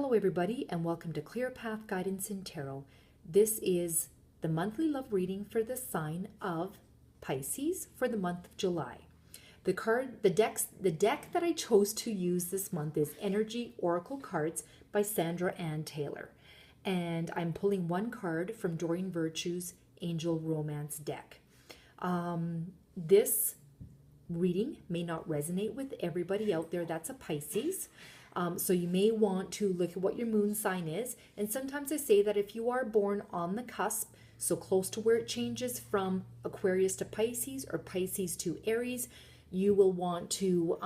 Hello everybody and welcome to Clear Path Guidance in Tarot. This is the monthly love reading for the sign of Pisces for the month of July. The deck that I chose to use this month is Energy Oracle Cards by Sandra Ann Taylor. And I'm pulling one card from Doreen Virtue's Angel Romance deck. This reading may not resonate with everybody out there that's a Pisces. So you may want to look at what your moon sign is. And sometimes I say that if you are born on the cusp, so close to where it changes from Aquarius to Pisces or Pisces to Aries, you will want to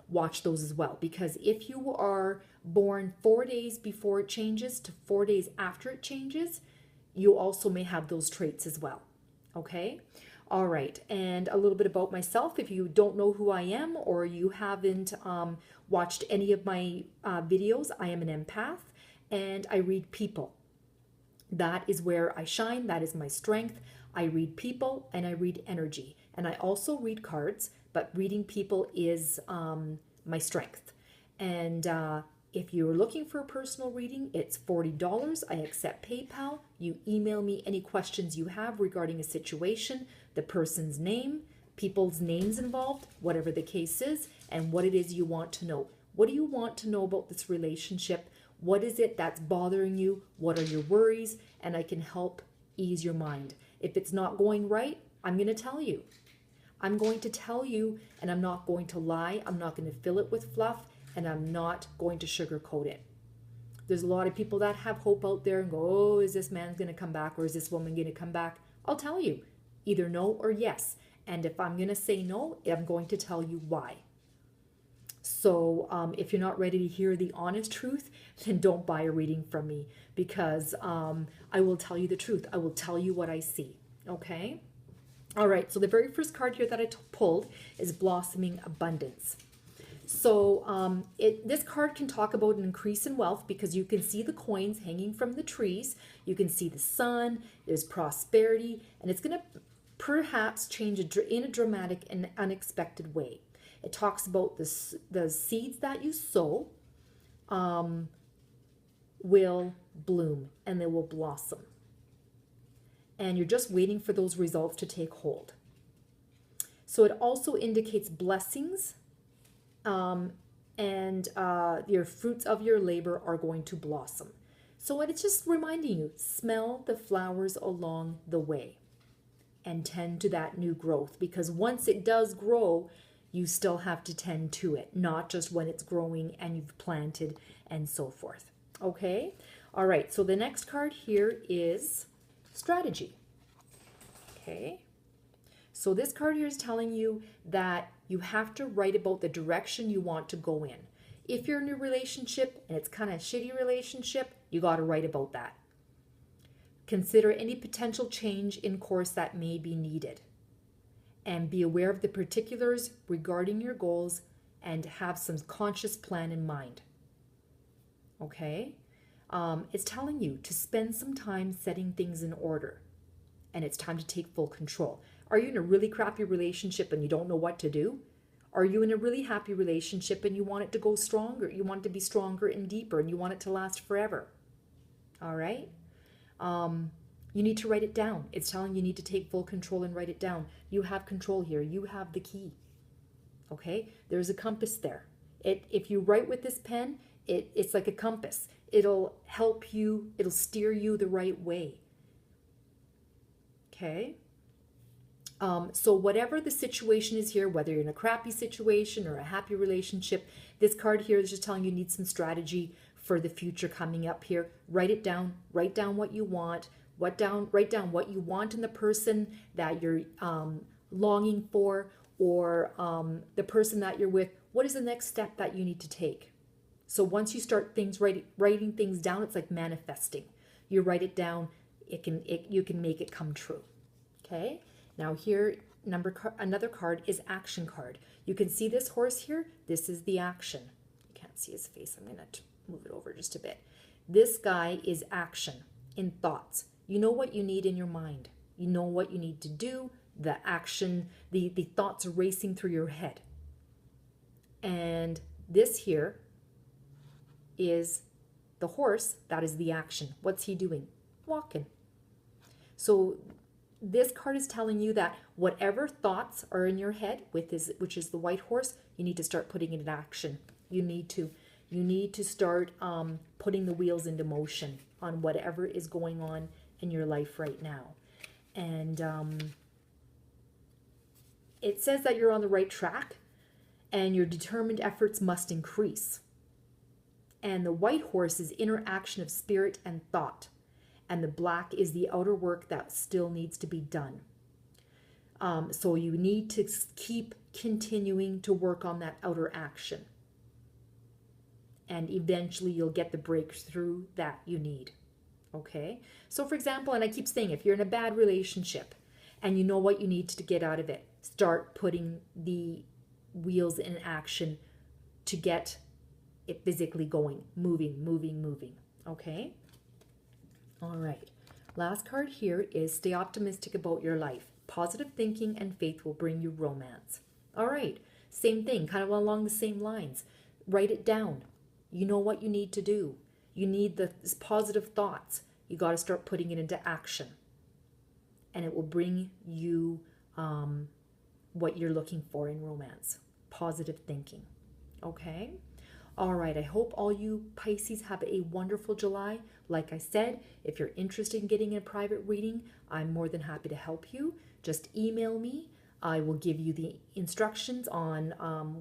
watch those as well. Because if you are born 4 days before it changes to 4 days after it changes, you also may have those traits as well. Okay? All right, and a little bit about myself. If you don't know who I am or you haven't watched any of my videos, I am an empath and I read people. That is where I shine. That is my strength. I read people and I read energy. And I also read cards, but reading people is my strength. And if you're looking for a personal reading, it's $40. I accept PayPal. You email me any questions you have regarding a situation, the person's name, people's names involved, whatever the case is, and what it is you want to know. What do you want to know about this relationship? What is it that's bothering you? What are your worries? And I can help ease your mind. If it's not going right, I'm going to tell you. I'm going to tell you, and I'm not going to lie. I'm not going to fill it with fluff. And I'm not going to sugarcoat it. There's a lot of people that have hope out there and go, oh, is this man going to come back or is this woman going to come back? I'll tell you, either no or yes. And if I'm going to say no, I'm going to tell you why. So if you're not ready to hear the honest truth, then don't buy a reading from me because I will tell you the truth. I will tell you what I see. Okay? All right, so the very first card here that I pulled is Blossoming Abundance. So this card can talk about an increase in wealth because you can see the coins hanging from the trees. You can see the sun, there's prosperity, and it's going to perhaps change in a dramatic and unexpected way. It talks about the seeds that you sow will bloom and they will blossom. And you're just waiting for those results to take hold. So it also indicates blessings. And your fruits of your labor are going to blossom. So it's just reminding you, smell the flowers along the way and tend to that new growth, because once it does grow, you still have to tend to it, not just when it's growing and you've planted and so forth. Okay? All right, so the next card here is strategy. Okay? So this card here is telling you that you have to write about the direction you want to go in. If you're in a relationship and it's kind of a shitty relationship, you got to write about that. Consider any potential change in course that may be needed. And be aware of the particulars regarding your goals and have some conscious plan in mind. Okay? It's telling you to spend some time setting things in order. And it's time to take full control. Are you in a really crappy relationship and you don't know what to do? Are you in a really happy relationship and you want it to go stronger? You want it to be stronger and deeper and you want it to last forever? All right? You need to write it down. It's telling you need to take full control and write it down. You have control here. You have the key. Okay? There's a compass there. If you write with this pen, it's like a compass. It'll help you. It'll steer you the right way. Okay? So whatever the situation is here, whether you're in a crappy situation or a happy relationship, this card here is just telling you need some strategy for the future coming up here. Write it down. Write down what you want. Write down what you want in the person that you're longing for, or the person that you're with. What is the next step that you need to take? So once you start writing things down, it's like manifesting. You write it down, you can make it come true. Okay? Now here, another card is action card. You can see this horse here. This is the action. You can't see his face. I'm going to move it over just a bit. This guy is action in thoughts. You know what you need in your mind. You know what you need to do. The action, the thoughts are racing through your head. And this here is The horse, that is the action. What's he doing? Walking. So this card is telling you that whatever thoughts are in your head, which is the white horse, you need to start putting it in action. You need to start putting the wheels into motion on whatever is going on in your life right now. And it says that you're on the right track and your determined efforts must increase. And the white horse is inner action of spirit and thought. And the black is the outer work that still needs to be done. So you need to keep continuing to work on that outer action. And eventually you'll get the breakthrough that you need. Okay? So for example, and I keep saying, if you're in a bad relationship and you know what you need to get out of it, start putting the wheels in action to get it physically going, moving. Okay? All right. Last card here is stay optimistic about your life. Positive thinking and faith will bring you romance. All right. Same thing, kind of along the same lines. Write it down. You know what you need to do. You need this positive thoughts. You got to start putting it into action. And it will bring you what you're looking for in romance. Positive thinking. Okay? All right, I hope all you Pisces have a wonderful July. Like I said, if you're interested in getting a private reading, I'm more than happy to help you. Just email me. I will give you the instructions on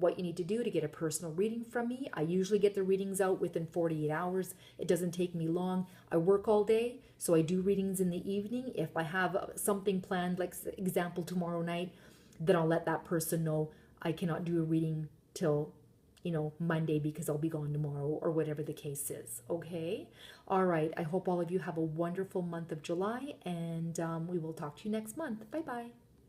what you need to do to get a personal reading from me. I usually get the readings out within 48 hours. It doesn't take me long. I work all day, so I do readings in the evening. If I have something planned, like example tomorrow night, then I'll let that person know I cannot do a reading till Monday because I'll be gone tomorrow or whatever the case is. Okay? All right. I hope all of you have a wonderful month of July and we will talk to you next month. Bye-bye.